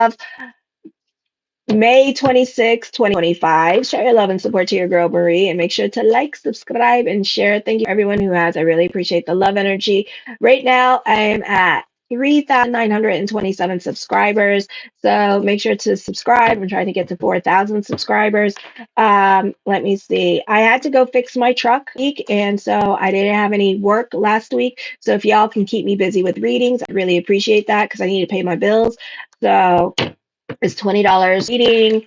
of May 26, 2025. Show your love and support to your girl, Marie, and make sure to like, subscribe, and share. Thank you everyone who has. I really appreciate the love energy. Right now, I am at 3,927 subscribers. So make sure to subscribe. I'm trying to get to 4,000 subscribers. Let me see. I had to go fix my truck week, and so I didn't have any work last week. So if y'all can keep me busy with readings, I really appreciate that because I need to pay my bills. So it's $20 reading.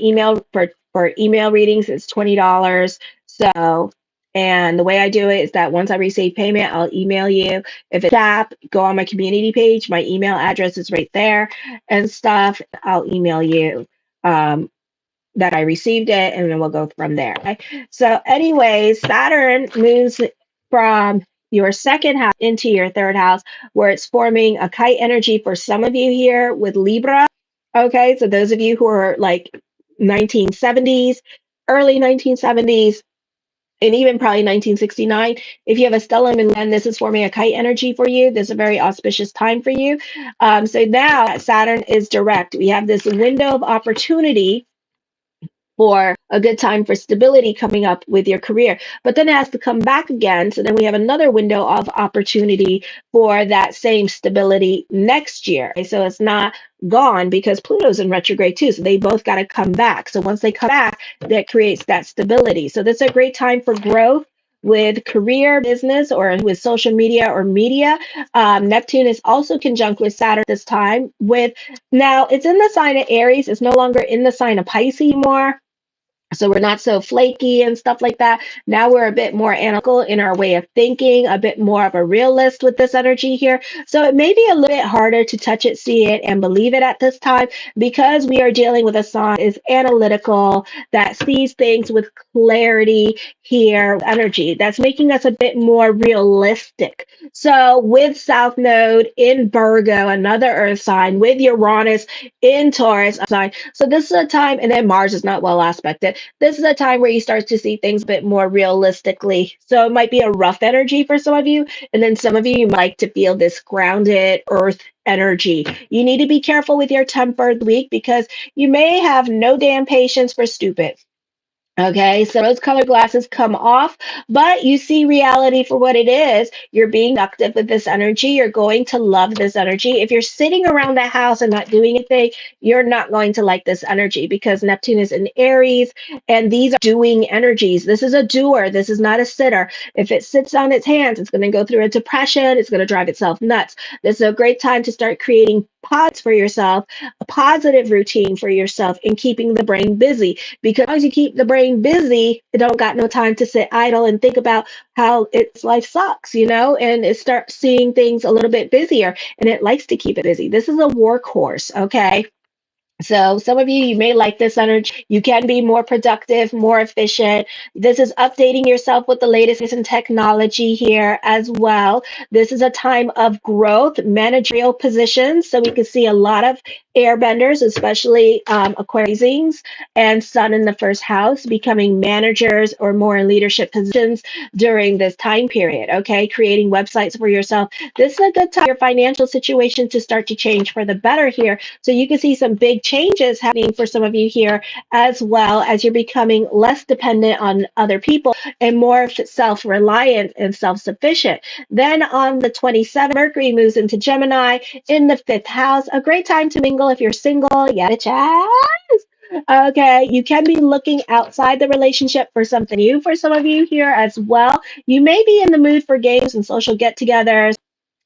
Email for email readings is $20. So, and the way I do it is that once I receive payment, I'll email you. If it's app, go on my community page. My email address is right there and stuff. I'll email you that I received it, and then we'll go from there. Okay? So, anyways, Saturn moves from your second house into your third house, where it's forming a kite energy for some of you here with Libra. Okay, so those of you who are like 1970s, early 1970s, and even probably 1969, if you have a stellium in land, this is forming a kite energy for you. This is a very auspicious time for you. So now that Saturn is direct, we have this window of opportunity for a good time for stability coming up with your career. But then it has to come back again. So then we have another window of opportunity for that same stability next year. Okay, so it's not gone because Pluto's in retrograde too. So they both got to come back. So once they come back, that creates that stability. So this is a great time for growth with career, business, or with social media or media. Neptune is also conjunct with Saturn this time. With now, it's in the sign of Aries. It's no longer in the sign of Pisces anymore. So we're not so flaky and stuff like that. Now we're a bit more analytical in our way of thinking, a bit more of a realist with this energy here. So it may be a little bit harder to touch it, see it, and believe it at this time because we are dealing with a sign that is analytical, that sees things with clarity here, energy that's making us a bit more realistic. So with South Node in Virgo, another Earth sign, with Uranus in Taurus sign. So this is a time, and then Mars is not well aspected. This is a time where you start to see things a bit more realistically. So it might be a rough energy for some of you, and then some of you might like to feel this grounded earth energy. You need to be careful with your temper this week because you may have no damn patience for stupid. Okay, so rose colored glasses come off, but you see reality for what it is. You're being productive with this energy. You're going to love this energy. If you're sitting around the house and not doing anything, you're not going to like this energy because Neptune is in Aries and these are doing energies. This is a doer. This is not a sitter. If it sits on its hands, it's going to go through a depression. It's going to drive itself nuts. This is a great time to start creating pods for yourself, a positive routine for yourself, and keeping the brain busy. Because as you keep the brain busy, it don't got no time to sit idle and think about how its life sucks, and it starts seeing things a little bit busier, and it likes to keep it busy. This is a workhorse, okay? So some of you may like this energy. You can be more productive, more efficient. This is updating yourself with the latest in technology here as well. This is a time of growth, managerial positions. So we can see a lot of airbenders, especially Aquarians and Sun in the first house, becoming managers or more in leadership positions during this time period. Okay, creating websites for yourself. This is a good time for your financial situation to start to change for the better here. So you can see some big changes happening for some of you here, as well as you're becoming less dependent on other people and more self-reliant and self-sufficient. Then on the 27th, Mercury moves into Gemini in the 5th house. A great time to mingle if you're single. Yeah, okay, you can be looking outside the relationship for something new for some of you here as well. You may be in the mood for games and social get-togethers.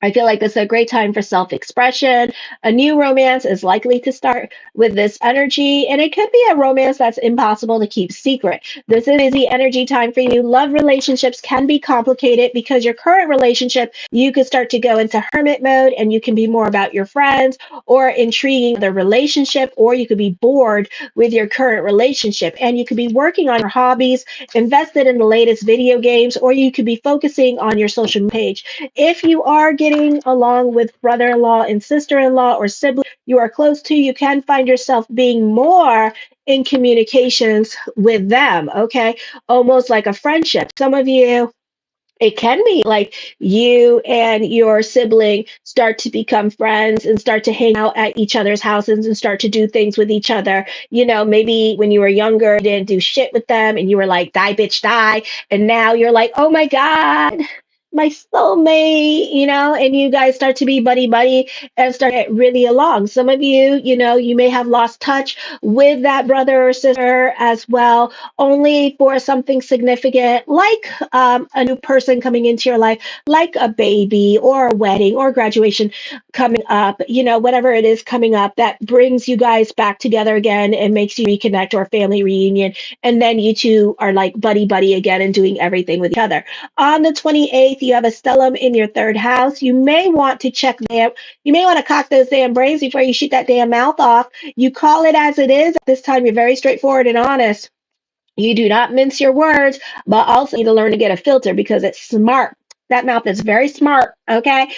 I feel like this is a great time for self-expression. A new romance is likely to start with this energy, and it could be a romance that's impossible to keep secret. This is busy energy time for you. Love relationships can be complicated because your current relationship, you could start to go into hermit mode and you can be more about your friends or intriguing the relationship, or you could be bored with your current relationship and you could be working on your hobbies, invested in the latest video games, or you could be focusing on your social page. If you are getting along with brother-in-law and sister-in-law or sibling you are close to, you can find yourself being more in communications with them, okay? Almost like a friendship. Some of you It can be like you and your sibling start to become friends and start to hang out at each other's houses and start to do things with each other. Maybe when you were younger, you didn't do shit with them and you were like, die, bitch, die. And now you're like, oh my God, my soulmate, and you guys start to be buddy buddy and start to get really along. Some of you, you may have lost touch with that brother or sister as well, only for something significant like a new person coming into your life, like a baby or a wedding or graduation coming up, whatever it is coming up that brings you guys back together again and makes you reconnect, or a family reunion. And then you two are like buddy buddy again and doing everything with each other. On the 28th, you have a stellium in your third house. You may want to check them. You may want to cock those damn brains before you shoot that damn mouth off. You call it as it is. This time, you're very straightforward and honest. You do not mince your words, but also need to learn to get a filter because it's smart. That mouth is very smart. Okay.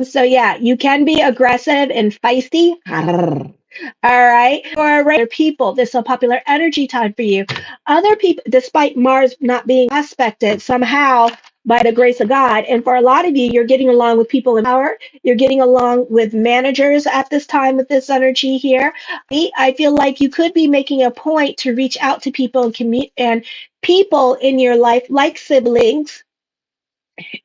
So yeah, you can be aggressive and feisty. All right. For regular people, this is a popular energy time for you. Other people, despite Mars not being aspected somehow by the grace of God, and for a lot of you, you're getting along with people in power. You're getting along with managers at this time with this energy here. I feel like you could be making a point to reach out to people and people in your life, like siblings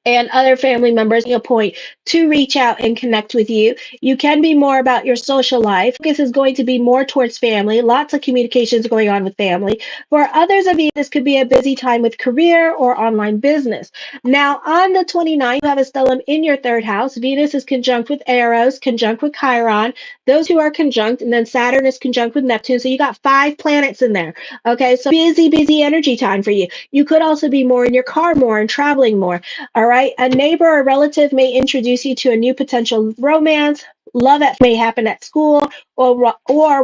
and other family members, a point to reach out and connect with you. You can be more about your social life. Focus is going to be more towards family. Lots of communications going on with family. For others of you, this could be a busy time with career or online business. Now, on the 29th, you have a stellium in your third house. Venus is conjunct with Eros, conjunct with Chiron. Those who are conjunct, and then Saturn is conjunct with Neptune. So you got 5 planets in there. Okay, so busy, busy energy time for you. You could also be more in your car more and traveling more. All right. A neighbor or relative may introduce you to a new potential romance. Love that may happen at school or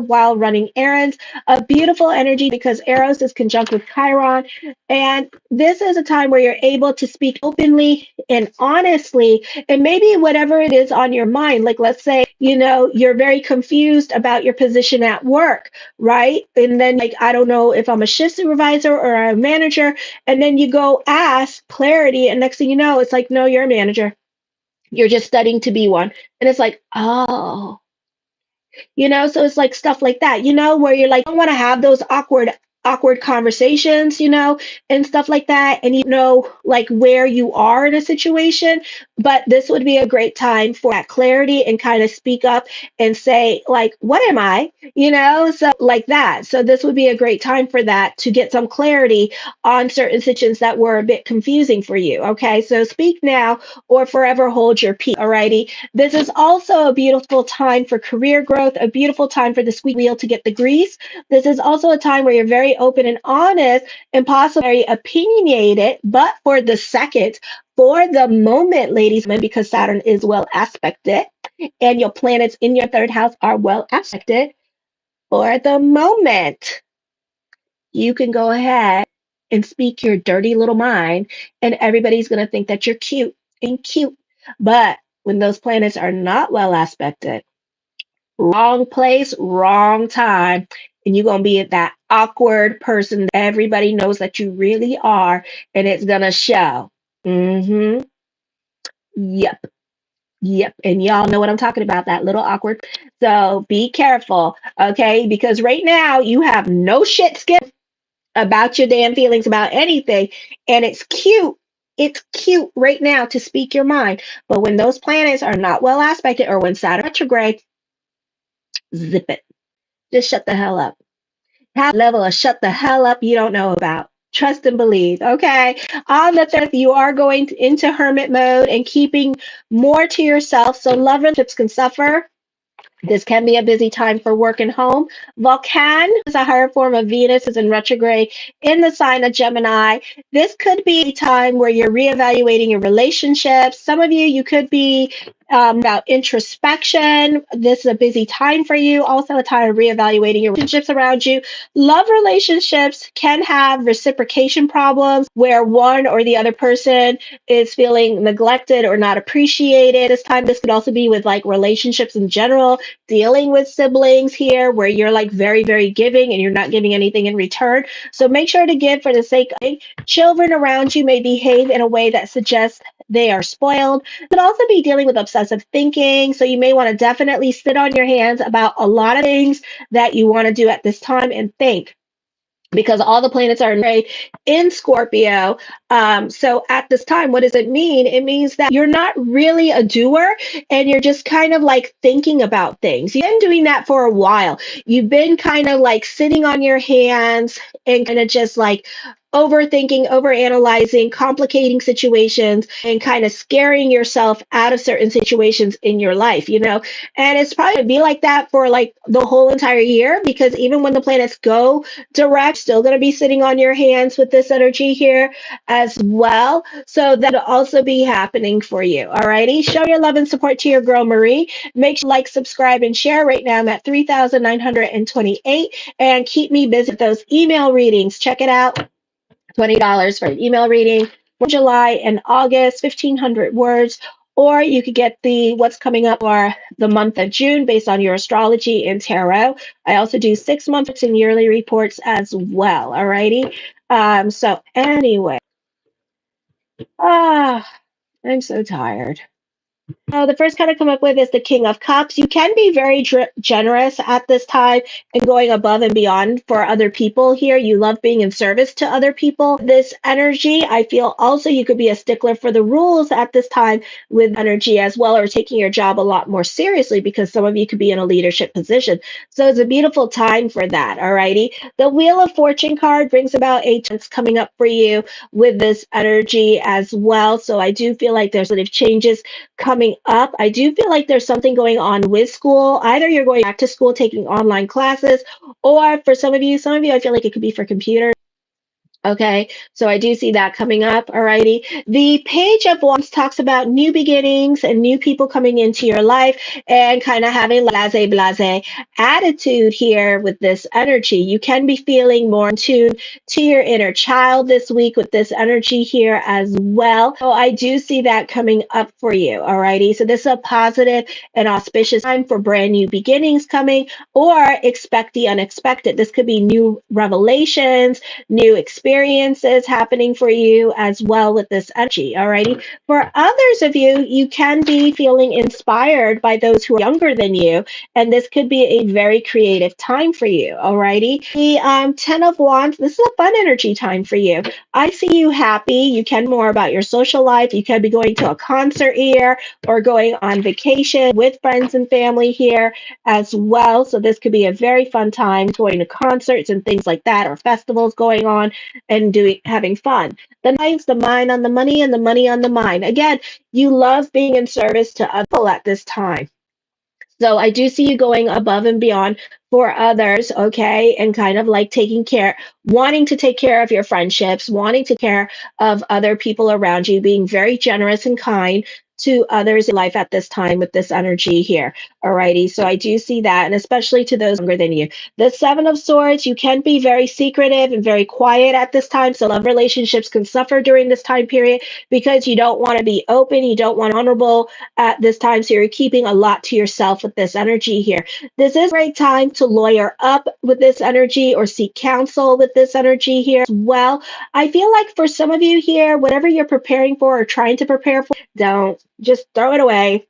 while running errands. A beautiful energy because Eros is conjunct with Chiron. And this is a time where you're able to speak openly and honestly, and maybe whatever it is on your mind. Like, let's say, you're very confused about your position at work, right? And then, like, I don't know if I'm a shift supervisor or a manager, and then you go ask clarity, and next thing you know, it's like, no, you're a manager. You're just studying to be one. And it's like, oh, so it's like stuff like that, where you're like, I don't want to have those awkward conversations, and stuff like that. And like where you are in a situation, but this would be a great time for that clarity and kind of speak up and say, like, what am I, so like that. So this would be a great time for that, to get some clarity on certain situations that were a bit confusing for you. Okay. So speak now or forever hold your peace. Alrighty. This is also a beautiful time for career growth, a beautiful time for the squeak wheel to get the grease. This is also a time where you're very open and honest and possibly very opinionated, but for the second, for the moment, ladies and gentlemen, because Saturn is well aspected and your planets in your third house are well aspected, for the moment, you can go ahead and speak your dirty little mind, and everybody's going to think that you're cute and cute. But when those planets are not well aspected, wrong place, wrong time, and you're going to be that awkward person that everybody knows that you really are, and it's going to show. Mm-hmm. Yep. Yep. And y'all know what I'm talking about, that little awkward. So be careful, okay? Because right now you have no shit skin about your damn feelings about anything. And it's cute. It's cute right now to speak your mind. But when those planets are not well aspected, or when Saturn retrograde, zip it. Just shut the hell up. Have a level of shut the hell up you don't know about. Trust and believe. Okay. On the 30th, you are going into hermit mode and keeping more to yourself. So love relationships can suffer. This can be a busy time for work and home. Vulcan is a higher form of Venus, is in retrograde in the sign of Gemini. This could be a time where you're reevaluating your relationships. Some of you could be about introspection. This is a busy time for you. Also a time of reevaluating your relationships around you. Love relationships can have reciprocation problems where one or the other person is feeling neglected or not appreciated. This time, this could also be with like relationships in general, dealing with siblings here where you're like very, very giving and you're not giving anything in return. So make sure to give for the sake of children around you may behave in a way that suggests they are spoiled. You could also be dealing with obsessive thinking. So you may want to definitely sit on your hands about a lot of things that you want to do at this time and think, because all the planets are in Scorpio. So at this time, what does it mean? It means that you're not really a doer and you're just kind of like thinking about things. You've been doing that for a while. You've been kind of like sitting on your hands and kind of just like overthinking, overanalyzing, complicating situations, and kind of scaring yourself out of certain situations in your life, you know? And it's probably gonna be like that for like the whole entire year, because even when the planets go direct, still going to be sitting on your hands with this energy here as well. So that'll also be happening for you. Alrighty. Show your love and support to your girl Marie. Make sure you like, subscribe, and share. Right now I'm at 3,928. And keep me busy with those email readings. Check it out. $20 for an email reading for July and August, 1,500 words. Or you could get the what's coming up for the month of June based on your astrology and tarot. I also do 6 months and yearly reports as well. Alrighty. So anyway, I'm so tired. The first card I come up with is the King of Cups. You can be very generous at this time and going above and beyond for other people here. You love being in service to other people. This energy, I feel also you could be a stickler for the rules at this time with energy as well, or taking your job a lot more seriously because some of you could be in a leadership position. So it's a beautiful time for that. Alrighty. The Wheel of Fortune card brings about a chance coming up for you with this energy as well. So I do feel like there's sort of changes coming up. I do feel like there's something going on with school. Either you're going back to school taking online classes, or for some of you, I feel like it could be for computers. Okay, so I do see that coming up. Alrighty. The Page of Wands talks about new beginnings and new people coming into your life and kind of having blase attitude here with this energy. You can be feeling more in tune to your inner child this week with this energy here as well. So I do see that coming up for you. Alrighty. So this is a positive and auspicious time for brand new beginnings coming, or expect the unexpected. This could be new revelations, new experiences happening for you as well with this energy. Alrighty. For others of you, you can be feeling inspired by those who are younger than you, and this could be a very creative time for you. Alrighty. The Ten of Wands, this is a fun energy time for you. I see you happy. You can more about your social life. You can be going to a concert here or going on vacation with friends and family here as well. So this could be a very fun time going to concerts and things like that, or festivals going on and having fun. The Knights, the mind on the money and the money on the mind. Again, you love being in service to other people at this time. So I do see you going above and beyond for others, okay, and kind of like wanting to take care of your friendships, wanting to take care of other people around you, being very generous and kind to others in life at this time with this energy here. Alrighty, so I do see that, and especially to those younger than you. The Seven of Swords, you can be very secretive and very quiet at this time, so love relationships can suffer during this time period because you don't want to be open, you don't want to be vulnerable at this time, so you're keeping a lot to yourself with this energy here. This is a great time to lawyer up with this energy or seek counsel with this energy here as well. I feel like for some of you here, whatever you're preparing for or trying to prepare for, don't. Just throw it away.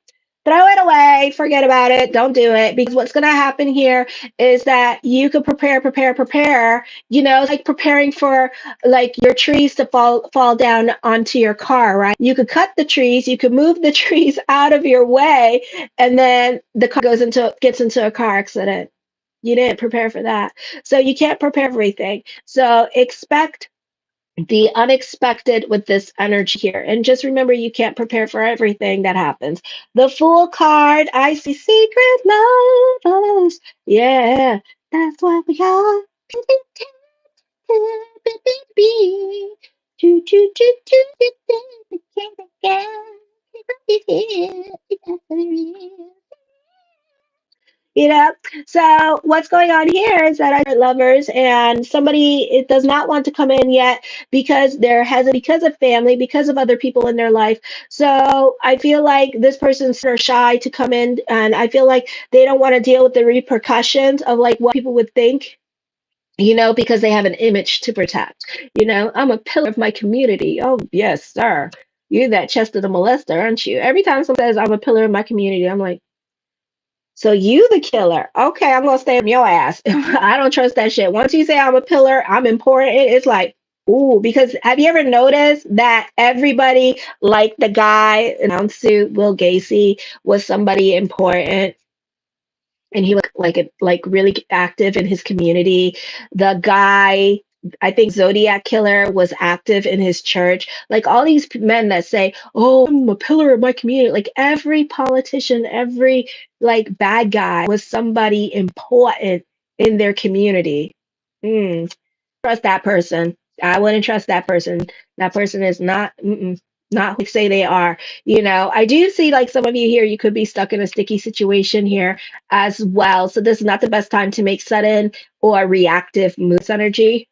Throw it away. Forget about it. Don't do it. Because what's going to happen here is that you could prepare, like preparing for like your trees to fall down onto your car, right? You could cut the trees, you could move the trees out of your way, and then the car gets into a car accident. You didn't prepare for that. So you can't prepare for everything. So expect the unexpected with this energy here. And just remember, you can't prepare for everything that happens. The Fool card, I see secret lovers. Yeah, that's what we are. you know. So what's going on here is that I lovers and somebody it does not want to come in yet because there has because of family, because of other people in their life. So I feel like this person's sort of shy to come in, and I feel like they don't want to deal with the repercussions of like what people would think, because they have an image to protect. I'm a pillar of my community. Oh, yes, sir. You're that Chester the molester, aren't you? Every time someone says I'm a pillar of my community, I'm like, so you the killer. Okay, I'm gonna stay on your ass. I don't trust that shit. Once you say I'm a pillar, I'm important, it's like, ooh, because have you ever noticed that everybody, like the guy announced to Will Gacy, was somebody important? And he was like really active in his community. The guy, I think Zodiac Killer, was active in his church. Like all these men that say, "Oh, I'm a pillar of my community." Like every politician, every like bad guy was somebody important in their community. Mm, trust that person. I wouldn't trust that person. That person is not who they say they are. I do see like some of you here, you could be stuck in a sticky situation here as well. So this is not the best time to make sudden or reactive moves energy.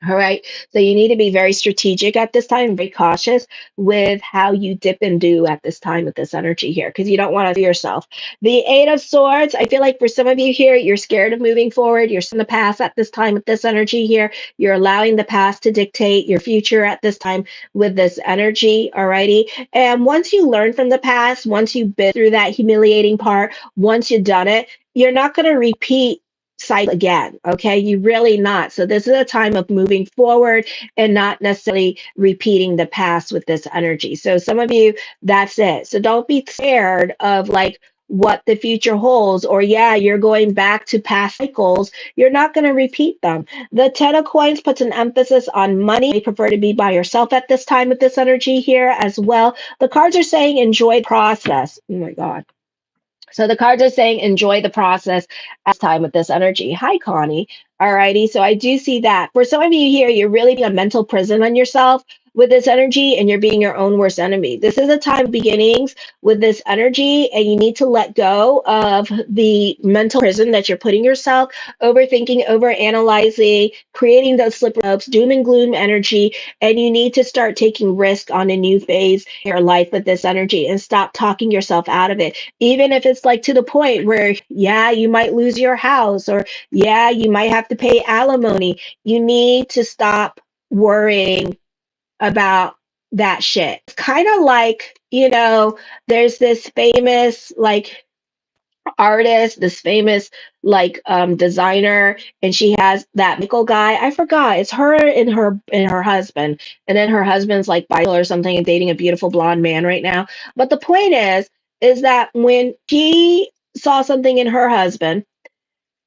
All right. So you need to be very strategic at this time, very cautious with how you dip and do at this time with this energy here, because you don't want to do yourself. The Eight of Swords, I feel like for some of you here, you're scared of moving forward. You're in the past at this time with this energy here. You're allowing the past to dictate your future at this time with this energy. Alrighty. And once you learn from the past, once you've been through that humiliating part, once you've done it, you're not going to repeat cycle again. Okay, you really not. So this is a time of moving forward and not necessarily repeating the past with this energy. So some of you, that's it. So don't be scared of like what the future holds, or yeah, you're going back to past cycles. You're not going to repeat them. The Ten of Coins puts an emphasis on money. You prefer to be by yourself at this time with this energy here as well. The cards are saying enjoy the process. Oh my God. So the cards are saying enjoy the process as time with this energy. Hi, Connie. Alrighty. So I do see that. For some of you here, you're really being a mental prison on yourself with this energy, and you're being your own worst enemy. This is a time of beginnings with this energy, and you need to let go of the mental prison that you're putting yourself, overthinking, overanalyzing, creating those slippery slopes, doom and gloom energy, and you need to start taking risk on a new phase in your life with this energy and stop talking yourself out of it, even if it's like to the point where, yeah, you might lose your house, or yeah, you might have to pay alimony. You need to stop worrying about that shit. It's kind of like, there's this famous like artist, this famous like designer, and she has that Michael guy. I forgot. It's her and her husband. And then her husband's like bicycle or something and dating a beautiful blonde man right now. But the point is that when she saw something in her husband,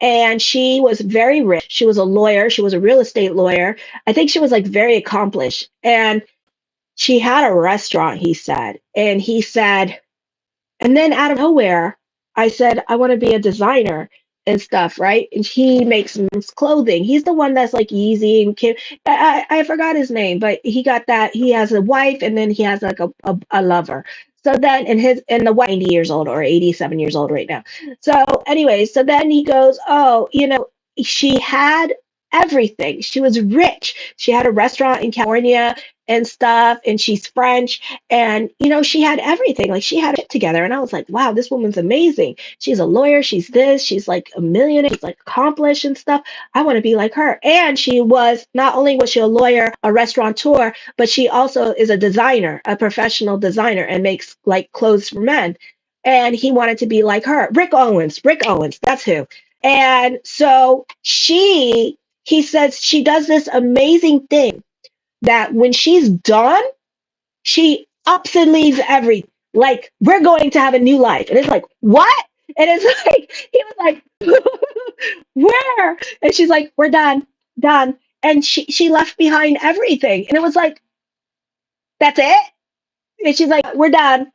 and she was very rich. She was a lawyer. She was a real estate lawyer. I think she was like very accomplished. And she had a restaurant, he said. And he said, and then out of nowhere, I said, I want to be a designer and stuff, right? And he makes men's clothing. He's the one that's like Yeezy and Kim. I forgot his name, but he got that. He has a wife, and then he has like a lover. So then, and the wife 90 years old or 87 years old right now. So anyway, so then he goes, oh, she had everything. She was rich. She had a restaurant in California and stuff, and she's French, and she had everything. Like she had it together, and I was like, wow, this woman's amazing. She's a lawyer, she's this, she's like a millionaire, she's like accomplished and stuff. I want to be like her. And she was, not only was she a lawyer, a restaurateur, but she also is a designer, a professional designer, and makes like clothes for men. And he wanted to be like her. Rick Owens, that's who. And so he says she does this amazing thing that when she's done, she ups and leaves everything. Like, we're going to have a new life. And it's like, what? And it's like, he was like, where? And she's like, we're done. And she left behind everything. And it was like, that's it? And she's like, we're done.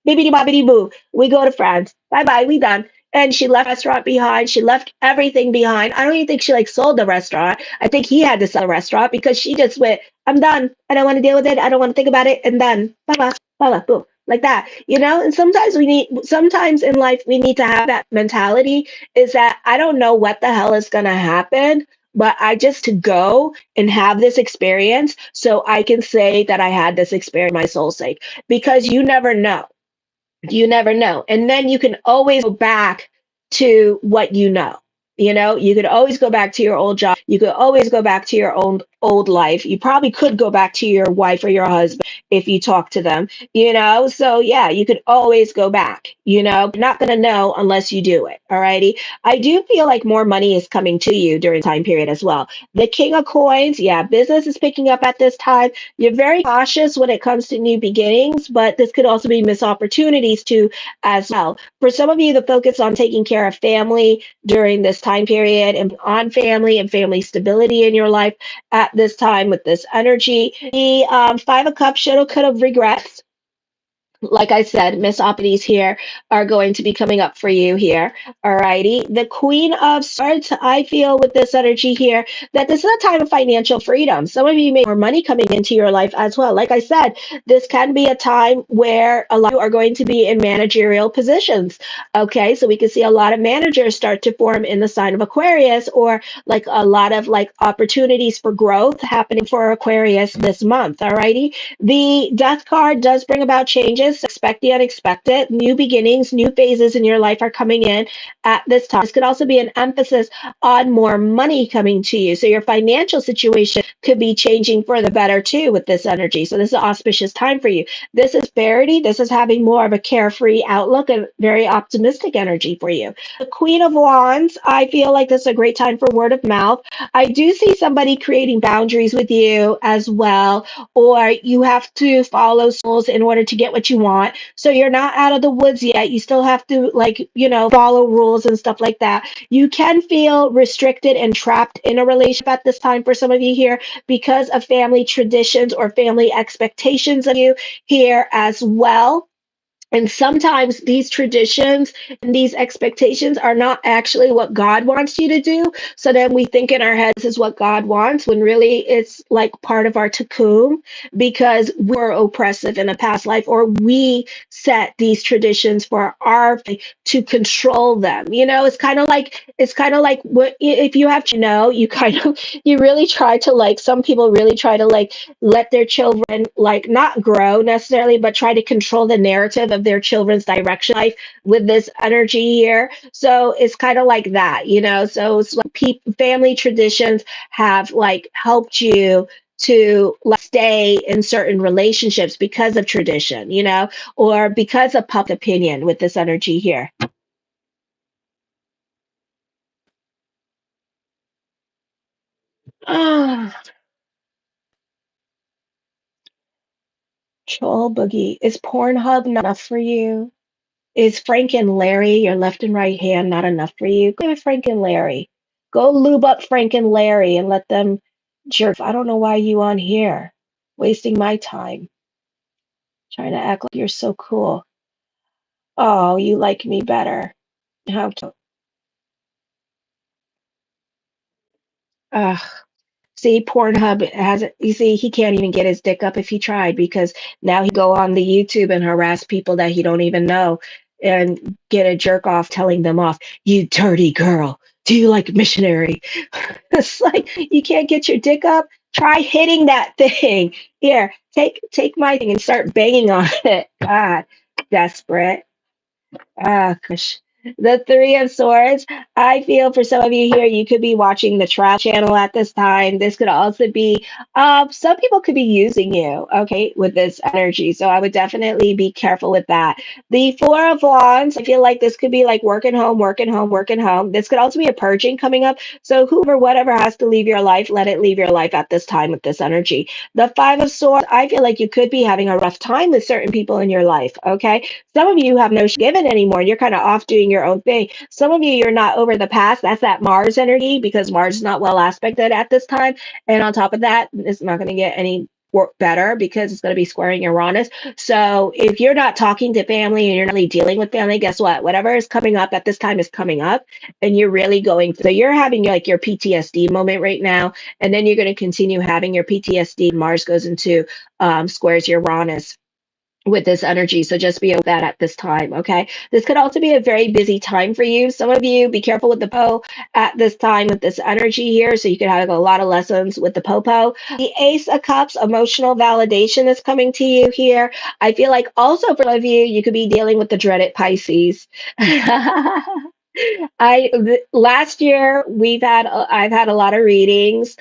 Bibbidi bobbidi boo. We go to France. Bye bye. We done. And she left the restaurant behind. She left everything behind. I don't even think she like sold the restaurant. I think he had to sell the restaurant because she just went, I'm done. I don't want to deal with it. I don't want to think about it. And done. Bye bye. Bye bye. Boom. like that, and sometimes in life we need to have that mentality, is that I don't know what the hell is going to happen, but I just to go and have this experience so I can say that I had this experience for my soul's sake, because you never know. And then you can always go back to what you know. You could always go back to your old job. You could always go back to your old life. You probably could go back to your wife or your husband if you talk to them. So yeah, you could always go back. You're not going to know unless you do it. Alrighty. I do feel like more money is coming to you during time period as well. The King of Coins, yeah, business is picking up at this time. You're very cautious when it comes to new beginnings, but this could also be missed opportunities too as well. For some of you, the focus on taking care of family during this time period and on family and family stability in your life at this time with this energy. The Five of Cups should have could have regrets, like I said, Miss Opportunities here are going to be coming up for you here. Alrighty. The Queen of Swords, I feel with this energy here that this is a time of financial freedom. Some of you may have more money coming into your life as well. Like I said, this can be a time where a lot of you are going to be in managerial positions. Okay, so we can see a lot of managers start to form in the sign of Aquarius, or like a lot of like opportunities for growth happening for Aquarius this month. Alrighty. The Death card does bring about changes. Expect the unexpected. New beginnings, new phases in your life are coming in at this time. This could also be an emphasis on more money coming to you. So your financial situation could be changing for the better too with this energy. So this is an auspicious time for you. This is prosperity. This is having more of a carefree outlook and very optimistic energy for you. The Queen of Wands, I feel like this is a great time for word of mouth. I do see somebody creating boundaries with you as well, or you have to follow rules in order to get what you want. So you're not out of the woods yet. You still have to, like, follow rules and stuff like that. You can feel restricted and trapped in a relationship at this time for some of you here because of family traditions or family expectations of you here as well. And sometimes these traditions and these expectations are not actually what God wants you to do. So then we think in our heads this is what God wants, when really it's like part of our cocoon, because we're oppressive in a past life, or we set these traditions for our to control them. It's kind of like what if you have to know, you kind of you really try to, like, some people really try to, like, let their children, like, not grow necessarily, but try to control the narrative of their children's direction life with this energy here. So it's kind of like that. So it's like family traditions have, like, helped you to, like, stay in certain relationships because of tradition, or because of public opinion with this energy here. Ah, Troll Boogie. Is Pornhub not enough for you? Is Frank and Larry, your left and right hand, not enough for you? Go with Frank and Larry. Go lube up Frank and Larry and let them jerk. I don't know why you on here, wasting my time, trying to act like you're so cool. Oh, you like me better. How cute. Ugh. See, Pornhub has it. You see, he can't even get his dick up if he tried, because now he go on the YouTube and harass people that he don't even know and get a jerk off telling them off. You dirty girl. Do you like missionary? It's like you can't get your dick up. Try hitting that thing. Here, take my thing and start banging on it. God, desperate. Ah, gosh. The Three of Swords. I feel for some of you here, you could be watching the Travel Channel at this time. This could also be, some people could be using you, okay, with this energy. So I would definitely be careful with that. The Four of Wands. I feel like this could be like working home, working home, working home. This could also be a purging coming up. So whoever, whatever has to leave your life, let it leave your life at this time with this energy. The Five of Swords. I feel like you could be having a rough time with certain people in your life, okay? Some of you have no given anymore. You're kind of off doing your own thing. Some of you, you're not over the past. That's that Mars energy, because Mars is not well aspected at this time. And on top of that, it's not going to get any better because it's going to be squaring Uranus. So if you're not talking to family and you're not really dealing with family, guess what? Whatever is coming up at this time is coming up, and you're really going. So you're having like your PTSD moment right now, and then you're going to continue having your PTSD. Mars goes into squares Uranus with this energy. So just be aware of that at this time, okay? This could also be a very busy time for you. Some of you be careful with the po at this time with this energy here. So you could have a lot of lessons with the popo. The Ace of Cups, emotional validation is coming to you here. I feel like also for some of you, you could be dealing with the dreaded Pisces. Last year I've had a lot of readings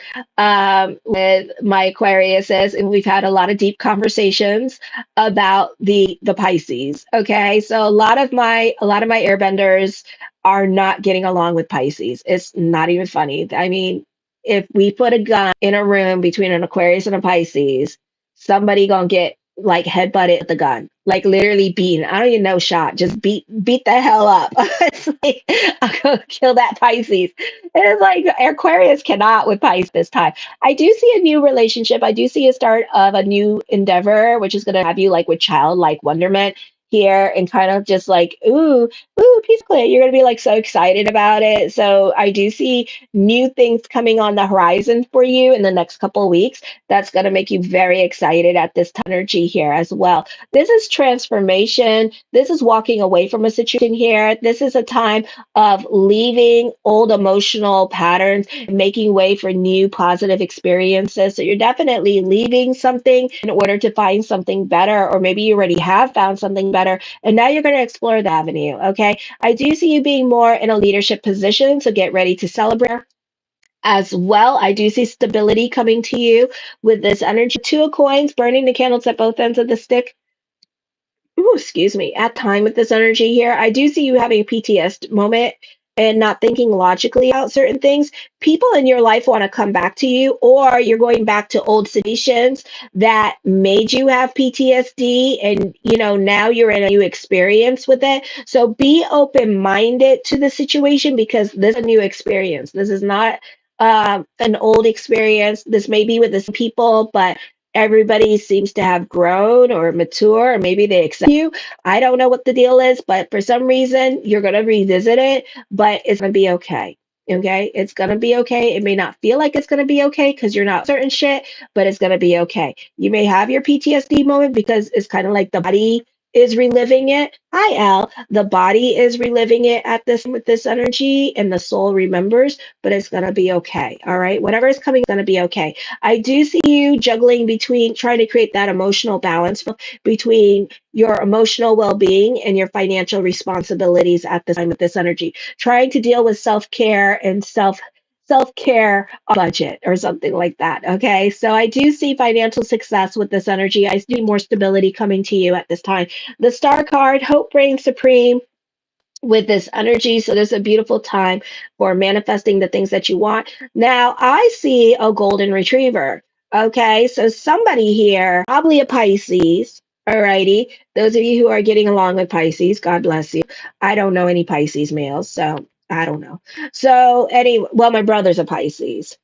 with my Aquariuses, and we've had a lot of deep conversations about the Pisces. Okay, so a lot of my airbenders are not getting along with Pisces. It's not even funny. I mean, if we put a gun in a room between an Aquarius and a Pisces, somebody gonna get like headbutted with the gun, like literally beaten. I don't even know shot, just beat the hell up. It's like I'm gonna kill that Pisces. And it's like Aquarius cannot with Pisces this time. I do see a new relationship. I do see a start of a new endeavor, which is gonna have you like with childlike wonderment here and kind of just like, peace clear. You're gonna be like so excited about it. So I do see new things coming on the horizon for you in the next couple of weeks. That's gonna make you very excited at this energy here as well. This is transformation. This is walking away from a situation here. This is a time of leaving old emotional patterns, making way for new positive experiences. So you're definitely leaving something in order to find something better, or maybe you already have found something better, and now you're going to explore the avenue. Okay. I do see you being more in a leadership position, so get ready to celebrate as well. I do see stability coming to you with this energy. Two of coins, burning the candles at both ends of the stick. Ooh, excuse me, at time with this energy here. I do see you having a PTSD moment and not thinking logically about certain things. People in your life want to come back to you, or you're going back to old situations that made you have PTSD, and now you're in a new experience with it. So be open-minded to the situation, because this is a new experience. This is not an old experience. This may be with the same people, but everybody seems to have grown or mature, or maybe they accept you. I don't know what the deal is, but for some reason you're going to revisit it, but it's going to be okay. Okay, it's going to be okay. It may not feel like it's going to be okay because you're not certain shit, but it's going to be okay. You may have your PTSD moment because it's kind of like the body is reliving it. Hi, Al. The body is reliving it at this with this energy, and the soul remembers, but it's going to be okay. All right, whatever is coming is going to be okay. I do see you juggling between trying to create that emotional balance between your emotional well-being and your financial responsibilities at this time with this energy. Trying to deal with self-care and self-care budget or something like that. Okay. So I do see financial success with this energy. I see more stability coming to you at this time. The star card, hope reigns supreme with this energy. So there's a beautiful time for manifesting the things that you want. Now, I see a golden retriever. Okay, so somebody here, probably a Pisces. Alrighty, those of you who are getting along with Pisces, God bless you. I don't know any Pisces males, so I don't know. So anyway, well, my brother's a Pisces.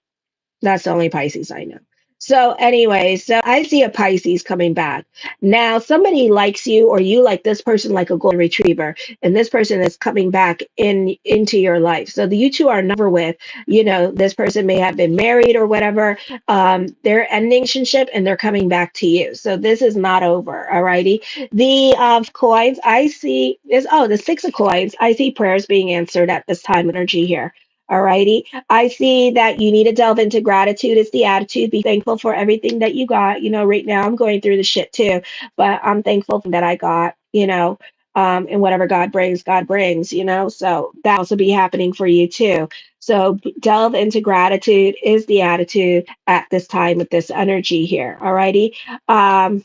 That's the only Pisces I know. So anyway, so I see a Pisces coming back. Now somebody likes you, or you like this person like a golden retriever, and this person is coming back into your life. So you two are never with, this person may have been married or whatever. They're ending relationship and they're coming back to you. So this is not over. Alrighty. The coins I see is the six of coins. I see prayers being answered at this time energy here. Alrighty. I see that you need to delve into gratitude. It's the attitude. Be thankful for everything that you got. Right now I'm going through the shit too, but I'm thankful that I got, and whatever God brings, so that also be happening for you too. So delve into gratitude is the attitude at this time with this energy here. Alrighty. Um,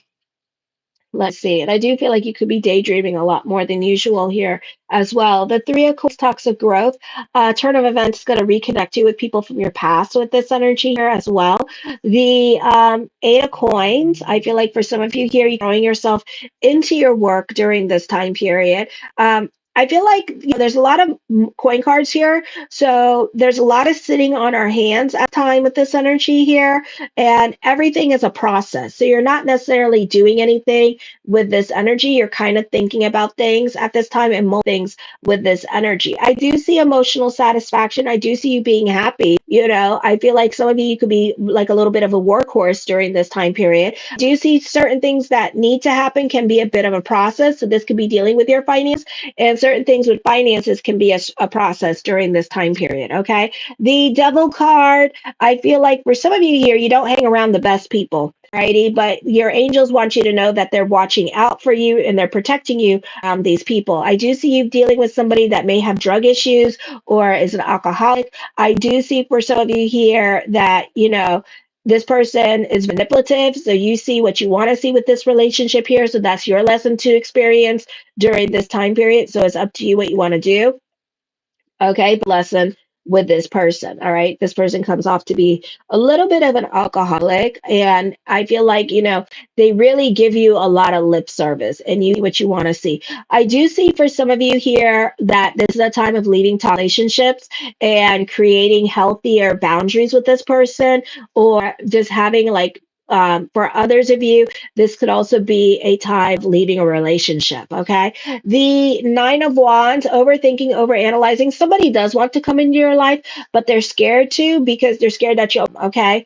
Let's see. And I do feel like you could be daydreaming a lot more than usual here as well. The three of course talks of growth. Turn of events is going to reconnect you with people from your past with this energy here as well. The eight of coins. I feel like for some of you here, you're throwing yourself into your work during this time period. I feel like there's a lot of coin cards here. So there's a lot of sitting on our hands at time with this energy here, and everything is a process. So you're not necessarily doing anything with this energy. You're kind of thinking about things at this time and more things with this energy. I do see emotional satisfaction. I do see you being happy. I feel like some of you could be like a little bit of a workhorse during this time period. I do see certain things that need to happen can be a bit of a process. So this could be dealing with your finance, and certain things with finances can be a process during this time period. Okay. The devil card, I feel like for some of you here, you don't hang around the best people. Righty, but your angels want you to know that they're watching out for you and they're protecting you from these people. I do see you dealing with somebody that may have drug issues or is an alcoholic. I do see for some of you here that, this person is manipulative. So you see what you want to see with this relationship here. So that's your lesson to experience during this time period. So it's up to you what you want to do. Okay, lesson with this person. All right, this person comes off to be a little bit of an alcoholic, and I feel like they really give you a lot of lip service, and you what you want to see. I do see for some of you here that this is a time of leaving toxic relationships and creating healthier boundaries with this person, or just having like for others of you, this could also be a time of leaving a relationship. Okay. The Nine of Wands, overthinking, overanalyzing. Somebody does want to come into your life, but they're scared to because they're scared that you'll, okay?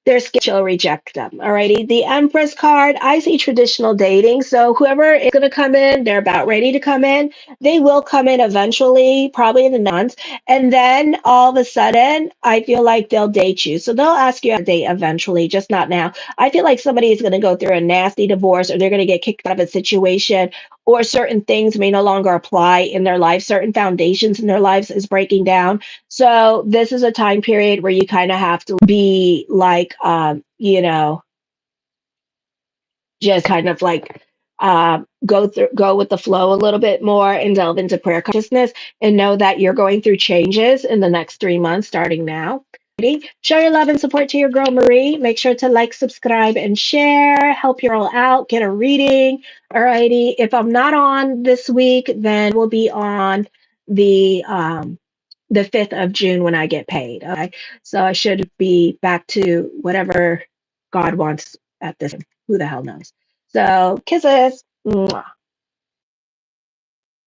They're scared you'll reject them. Alrighty. The Empress card, I see traditional dating. So whoever is going to come in, they're about ready to come in. They will come in eventually, probably in the months. And then all of a sudden, I feel like they'll date you. So they'll ask you out to date eventually, just not now. I feel like somebody is going to go through a nasty divorce, or they're going to get kicked out of a situation, or certain things may no longer apply in their life. Certain foundations in their lives is breaking down. So this is a time period where you kind of have to be like, just kind of like go with the flow a little bit more and delve into prayer consciousness, and know that you're going through changes in the next 3 months starting now. Show your love and support to your girl Marie. Make sure to like, subscribe, and share. Help your girl out. Get a reading. Alrighty. If I'm not on this week, then we'll be on the 5th of June when I get paid. Okay. So I should be back to whatever God wants at this time. Who the hell knows? So kisses. Mwah.